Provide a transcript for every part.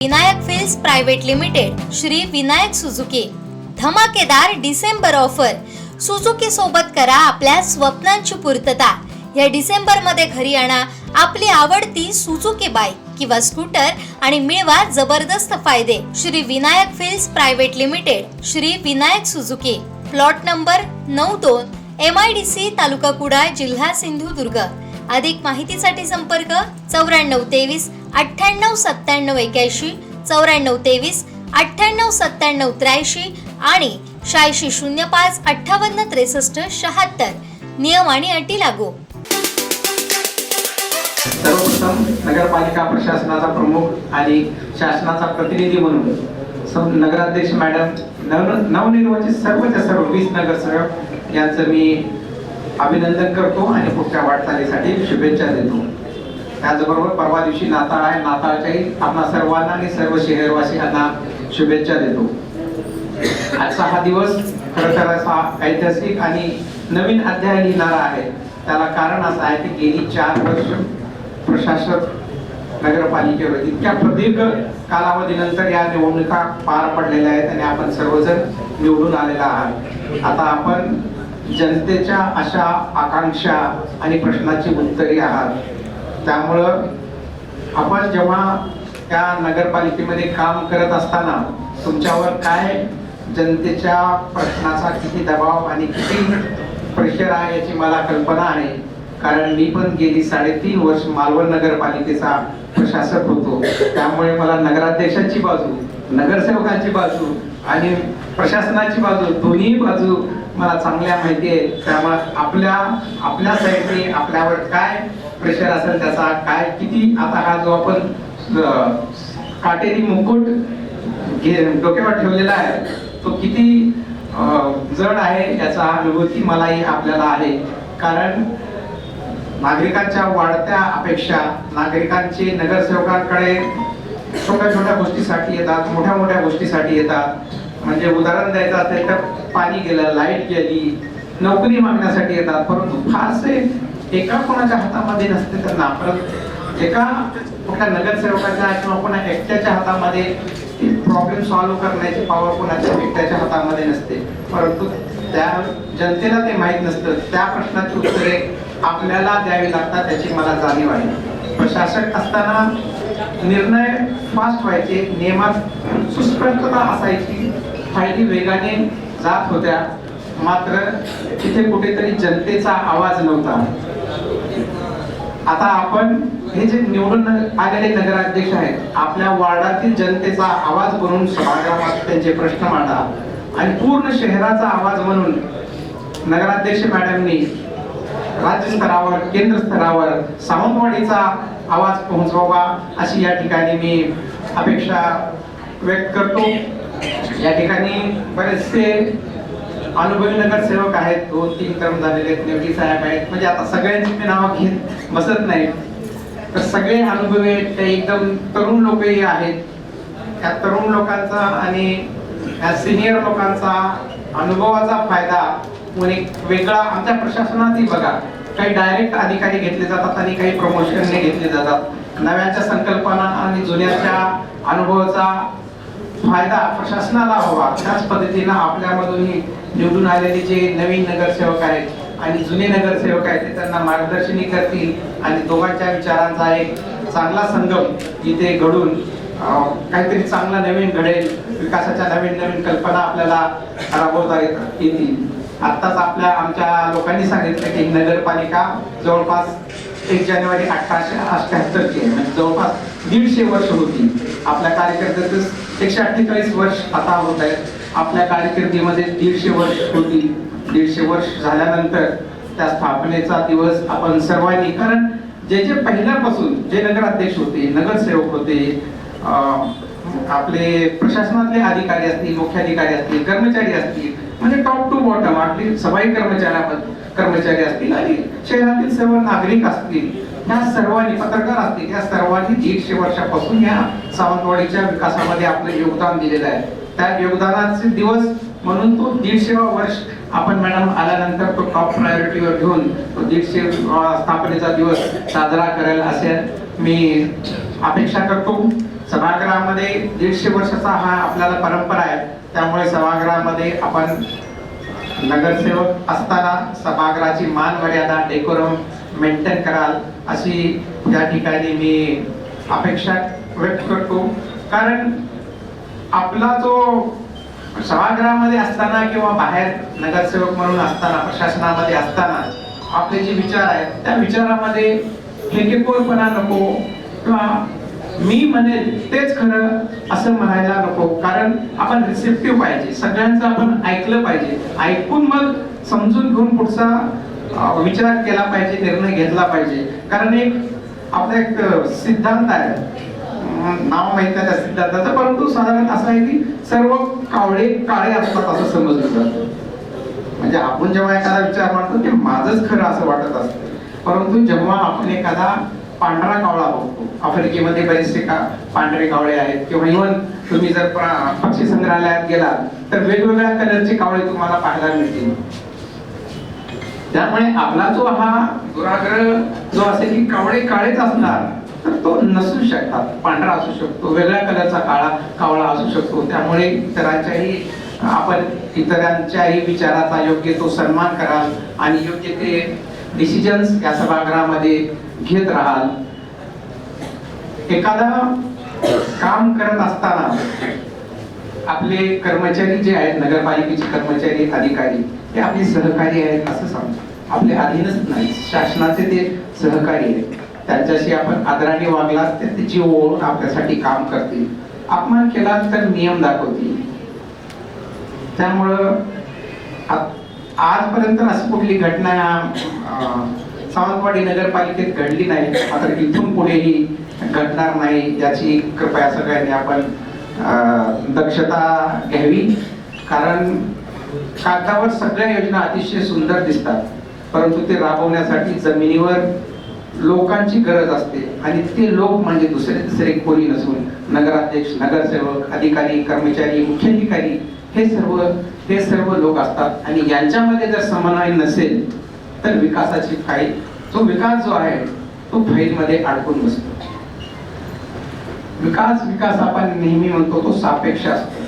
Vinayak films private limited Shri Vinayak Suzuki धमाकेदार December offer. Suzuki सोबत करा आपल्या स्वप्नांची पूर्तता. या डिसेंबर मध्ये घरी आणा आपली आवडती सुझुकी बाईक किंवा स्कूटर आणि मिळवा जबरदस्त फायदे. Shri Vinayak films private limited Shri Vinayak Suzuki, plot number 92, MIDC, तालुका कुडाळ, जिल्हा सिंधुदुर्ग. अधिक माहितीसाठी संपर्क 9423 98 97 81, 9423 98 97 83 आणि 8605 58 63 76. नियम आणि अटी लागू. सर्वप्रथम नगरपालिका प्रशासनाचा प्रमुख आणि शासनाचा प्रतिनिधी म्हणून नगराध्यक्ष मॅडम, नवनिर्वाचित सर्वच्या सर्व 20 नगरसेवक यांचं मी अभिनंदन करतो आणि पुढच्या वाटचालीसाठी शुभेच्छा देतो. त्याचबरोबर परवा दिवशी नाताळ आहे, नाताळच्याही आपणा सर्वांना आणि सर्व शहरवासियांना शुभेच्छा देतो. आजचा हा दिवस खरं तर असा ऐतिहासिक आणि नवीन अध्याय लिहिणारा आहे. त्याला कारण असं आहे की गेली 4 वर्ष प्रशासक नगरपालिकेवर इतक्या प्रदीर्घ कालावधीनंतर या निवडणुका पार पडलेल्या आहेत आणि आपण सर्वजण निवडून आलेला आहात. आता आपण जनतेच्या आशा, आकांक्षा आणि प्रश्नाची उत्तरे आहात. त्यामुळं आपण जेव्हा त्या नगरपालिकेमध्ये काम करत असताना तुमच्यावर काय जनतेच्या प्रश्नाचा किती दबाव आणि किती प्रेशर आहे याची मला कल्पना आहे. कारण मी पण गेली 3.5 वर्ष मालवण नगरपालिकेचा प्रशासक होतो. त्यामुळे मला नगराध्यक्षांची बाजू, नगरसेवकांची बाजू आणि प्रशासनाची बाजू, दोन्ही बाजू मला चांगल्या माहिती आहे. त्यामुळे आपल्या साईडने आपल्यावर काय प्रेशर असेल, त्याचा काय किती, आता हा जो आपण काटेरी मुकुट डोक्यावर ठेवलेला आहे तो किती जड आहे याचा अनुभूती मलाही आपल्याला आहे. कारण नागरिकांच्या वाढत्या अपेक्षा, नागरिकांचे नगरसेवकांकडे छोट्या छोट्या गोष्टीसाठी येतात, मोठ्या मोठ्या गोष्टीसाठी येतात. म्हणजे उदाहरण द्यायचं असेल तर पाणी गेलं, लाईट गेली, नोकरी मागण्यासाठी येतात. परंतु फारसे एका कोणाच्या हातामध्ये नसते त्यांना, परत एका कुठल्या नगरसेवकाच्या किंवा कोणा एकट्याच्या हातामध्ये प्रॉब्लेम सॉल्व्ह करण्याची पॉवर कोणाच्या एकट्याच्या हातामध्ये नसते. परंतु त्या जनतेला ते माहीत नसतं. त्या प्रश्नाची उत्तरे आपल्याला द्यावी लागतात याची मला जाणीव आहे. प्रशासक असताना निर्णय फास्ट व्हायचे, नियमात सुस्पष्टता असायची, फायली वेगाने जात होत्या, मात्र तिथे कुठेतरी जनतेचा आवाज नव्हता. आता आपण हे जे निवडून आलेले नगराध्यक्ष आहेत, आपल्या वार्डातील जनतेचा आवाज बनून सभागृहात त्यांचे प्रश्न मांडा आणि पूर्ण शहराचा आवाज म्हणून नगराध्यक्ष मॅडमनी राज्य स्तरावर, केंद्र स्तरावर सावंतवाडीचा आवाज पोहोचवावा अशी या ठिकाणी मी अपेक्षा व्यक्त करतो. या ठिकाणी बरेचसे अनुभवी नगरसेवक आहेत, 2-3 टर्म झालेले आहेत, नेवटी साहेब आहेत. म्हणजे आता सगळ्यांची मी नावं घेत बसत नाही, तर सगळे अनुभवी आहेत. ते एकदम तरुण लोकही आहेत. त्या तरुण लोकांचा आणि या सिनियर लोकांचा अनुभवाचा फायदा वेगळा आमच्या प्रशासनातही बघा. काही डायरेक्ट अधिकारी घेतले जातात आणि काही प्रमोशनने घेतले जातात. नव्याच्या संकल्पना आणि जुन्याच्या अनुभवाचा फायदा प्रशासनाला हवा. त्याच पद्धतीनं आपल्यामधूनही निवडून आलेले जे नवीन नगरसेवक आहेत आणि जुने नगरसेवक आहेत ते त्यांना मार्गदर्शनही करतील आणि दोघांच्या विचारांचा एक चांगला संगम इथे घडून काहीतरी चांगला नवीन घडेल. विकासाच्या नवीन कल्पना आपल्याला राबवता येतील. आत्ताच आमच्या लोकांनी सांगितलं की नगरपालिका जवळपास 1 जानेवारी 1878 म्हणजे जवळपास 150 वर्ष होती. आपल्या कारकिर्दीत 148 वर्ष आता होत आहेत. आपल्या कारकिर्दीमध्ये 150 वर्ष होती. 150 वर्ष झाल्यानंतर त्या स्थापनेचा दिवस आपण सर्वांनी, कारण जे पहिल्यापासून जे नगराध्यक्ष होते, नगरसेवक होते, आपले प्रशासनातले अधिकारी असतील, मुख्याधिकारी असतील, कर्मचारी असतील, म्हणजे टॉप टू बॉटम आपली सफाई कर्मचारी असतील आणि शहरातील सर्व नागरिक असतील, ह्या सर्वांनी, पत्रकार असतील, या सर्वांनी 150 वर्षापासून या सावंतवाडीच्या विकासामध्ये आपलं योगदान दिलेलं आहे. त्या योगदानाचे दिवस म्हणून तो 150वा वर्ष आपण मॅडम आल्यानंतर तो टॉप प्रायोरिटीवर घेऊन तो 150 स्थापनेचा दिवस साजरा करेल असे मी अपेक्षा करतो. सभागृहामध्ये 150 वर्षाचा हा आपल्याला परंपरा आहे, त्यामुळे सभागृहामध्ये आपण नगरसेवक असताना सभागृहाची मान मर्यादा डेकोरम मेंटेन कराल अशी या ठिकाणी मी अपेक्षा व्यक्त करतो. कारण आपला जो सभागृहामध्ये असताना किंवा बाहेर नगरसेवक म्हणून असताना प्रशासनामध्ये असताना आपले जे विचार आहेत त्या विचारामध्ये हेकेखोरपणा नको किंवा मी म्हणेल तेच खरं असं म्हणायला नको. कारण आपण रिसेप्टिव्ह पाहिजे, सगळ्यांचं आपण ऐकलं पाहिजे, ऐकून मग समजून घेऊन पुढचा विचार केला पाहिजे, निर्णय घेतला पाहिजे. कारण एक आपला एक सिद्धांत आहे, नाव माहित आहे त्या सिद्धांताचं, परंतु साधारण असं आहे की सर्व कावळे काळे असतात असं समजलं जातं. म्हणजे आपण जेव्हा एखादा विचार मांडतो ते माझंच खरं असं वाटत असतं, परंतु जेव्हा आपण एखादा पांढरा कावळा बघतो, आफ्रिकेमध्ये बरेचसे पांढरे कावळे आहेत, किंवा इव्हन तुम्ही जर पक्षी संग्रहालयात गेलात तर वेगवेगळ्या कलरचे कावळे तुम्हाला पाहायला मिळतील. त्यामुळे आपला जो हा दुराग्रह जो असेल की कावळे काळेच असणार, तर तो नसू शकतात, पांढरा असू शकतो, वेगळ्या कलरचा कावळा असू शकतो. त्यामुळे इतरांच्याही विचाराचा योग्य तो सन्मान कराल आणि योग्य ते डिसिजन्स या सभागृहामध्ये घेत राहाल. एखादा काम करत असताना आपले कर्मचारी जे आहेत, नगरपालिकेचे कर्मचारी अधिकारी, ते आपले सहकारी आहेत असं समजा, आपले अधीनच नाही, शासनाचे ते सहकारी आहेत. त्यांच्याशी आपण आदराने वागलात तर ते जीव ओळून आपल्यासाठी काम करतील, अपमान केला तर नियम दाखवतील. त्यामुळं आजपर्यंत अशी कुठली घटना सावंतवाडी नगरपालिकेत घडली नाही, मात्र इथून पुढेही घडणार नाही याची कृपया सगळ्यांनी आपण दक्षता घ्यावी. कारण कागदावर सगळ्या योजना अतिशय सुंदर दिसतात, परंतु ते राबवण्यासाठी जमिनीवर लोकांची गरज असते, आणि ते लोक म्हणजे दुसरे कोणी नसून नगराध्यक्ष, नगरसेवक, अधिकारी, कर्मचारी, मुख्याधिकारी हे सर्व लोक असतात. आणि यांच्यामध्ये जर समन्वय नसेल तर विकासाची फाईल, जो विकास जो आहे तो फाईलमध्ये अडकून बसतो. विकास आपण नेहमी म्हणतो तो सापेक्ष असतो,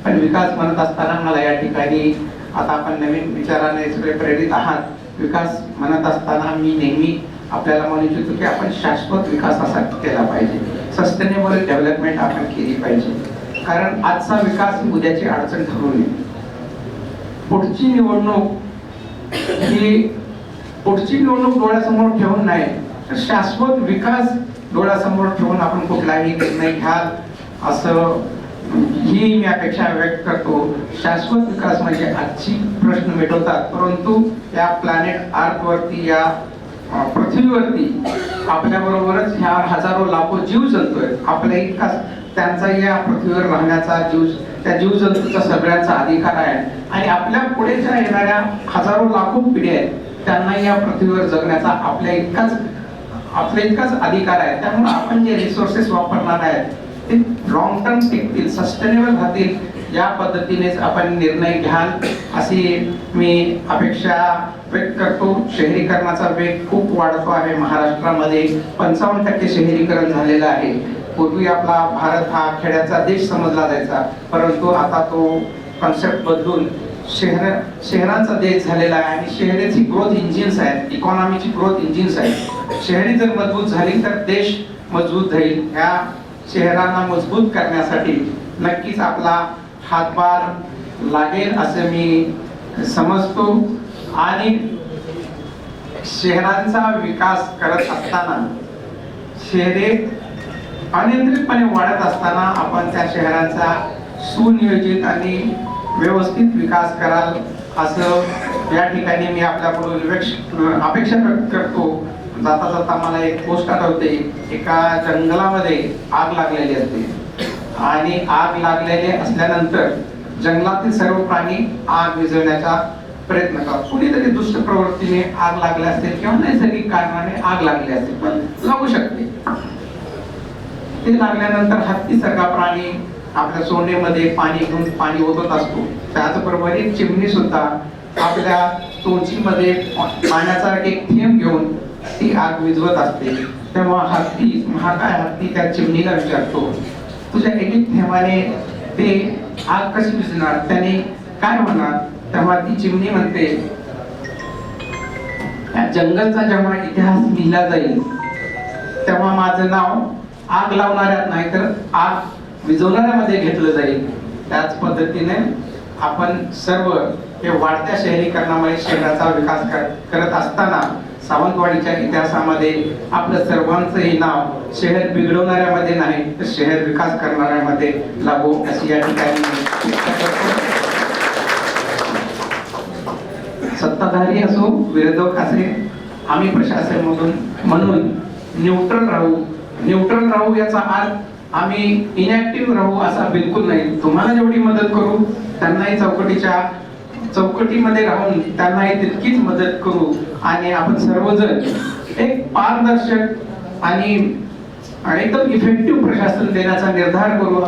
पण विकास म्हणत असताना मला या ठिकाणी आता आपण नवीन विचाराने सगळे प्रेरित आहात. विकास म्हणत असताना मी नेहमी आपल्याला म्हणू इच्छितो की आपण शाश्वत विकास असा केला पाहिजे, सस्टेनेबल डेव्हलपमेंट आपण केली पाहिजे. कारण आजचा विकास ही उद्याची अडचण ठरू नये. पुढची निवडणूक डोळ्यासमोर ठेवून नाही, तर शाश्वत विकास डोळ्यासमोर ठेवून आपण कुठलाही निर्णय घ्याल असं ही मी अपेक्षा व्यक्त करतो. शाश्वत विकास म्हणजे आजची प्रश्न मिटवतात, परंतु या प्लॅनेट अर्थ वरती, या पृथ्वीवरती आपल्या बरोबरच ह्या हजारो लाखो जीव जंतू आहेत. आपल्या इतकाच त्यांचा या पृथ्वीवर राहण्याचा त्या जीवजंतूचा सगळ्यांचा अधिकार आहे, आणि आपल्या पुढे ज्या येणाऱ्या हजारो लाखो पिढ्या आहेत त्यांना या पृथ्वीवर जगण्याचा आपल्या इतकाच अधिकार आहे. त्यामुळे आपण जे रिसोर्सेस वापरणार आहेत ते लॉंग टर्म टिकतील, सस्टेनेबल राहतील, या पद्धतीनेच आपण निर्णय घ्याल अशी मी अपेक्षा व्यक्त करतो. शहरीकरणाचा वेग खूप वाढतो आहे. महाराष्ट्रामध्ये 55% शहरीकरण झालेलं आहे. पूर्वी आपला भारत हा खेड्याचा देश समजला जायचा, परंतु आता तो कॉन्सेप्ट बदलून शहरांचा देश झालेला आहे. आणि शहराची ग्रोथ इंजिन्स आहेत, इकॉनॉमीची ग्रोथ इंजिन्स आहेत. शहरी जर मजबूत झाली तर देश मजबूत होईल. ह्या शहरांना मजबूत करण्यासाठी नक्कीच आपला हातभार लागेल असं मी समजतो. आणि शहरांचा विकास करत असताना, शहरे अनियंत्रितपणे वाढत असताना आपण त्या शहरांचा सुनियोजित आणि व्यवस्थित विकास कराल असं या ठिकाणी मी आपल्याकडून अपेक्षा व्यक्त करतो. जाता जाता मला एक गोष्ट आठवते. एका जंगलामध्ये आग लागलेली असते, आणि आग लागलेली असल्यानंतर जंगलातील सर्व प्राणी आग विझवण्याचा प्रयत्न करतात. कुणीतरी दुष्ट प्रवृत्तीने आग लागली असेल किंवा नैसर्गिक कारणाने आग लागली असेल, पण लागू शकते. ते लागल्यानंतर हत्तीसारखा प्राणी आपल्या सोंडेमध्ये पाणी घेऊन पाणी ओतत असतो. त्याचबरोबर एक चिमणी सुद्धा आपल्या तोंडीमध्ये पाण्याचा एक थेंब घेऊन ती आग विझवत असते. तेव्हा हत्ती, महाकाय हत्ती त्या चिमणीला विचारतो तुझ्या एक एक थेंबाने ते आग कशी विझणार, त्याने काय होणार. तेव्हा ती चिमणी म्हणते, या जंगलचा जेव्हा इतिहास लिहिला जाईल तेव्हा माझं नाव आग लावणाऱ्यात नाही तर आग विझवणाऱ्यामध्ये घेतलं जाईल. त्याच पद्धतीने आपण सर्व हे वाढत्या शहरीकरणामुळे शहराचा विकास करत असताना सावंतवाडीच्या इतिहासामध्ये आपलं सर्वांचंही नाव शहर बिघडवणाऱ्यामध्ये नाही तर शहर विकास करणाऱ्यामध्ये लागू अशी या ठिकाणी सत्ताधारी असो विरोधक असे आम्ही प्रशासनामधून म्हणून न्यूट्रल राहू याचा अर्थ आम्ही इनॅक्टिव्ह राहू असा बिलकुल नाही. तुम्हाला जेवढी मदत करू त्यांनाही चौकटीमध्ये राहून त्यांनाही तितकीच मदत करू आणि आपण सर्वजण एक पारदर्शक आणि एकदम इफेक्टिव्ह प्रशासन देण्याचा निर्धार करू.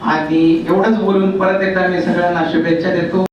आणि एवढंच बोलून परत एकदा मी सगळ्यांना शुभेच्छा देतो.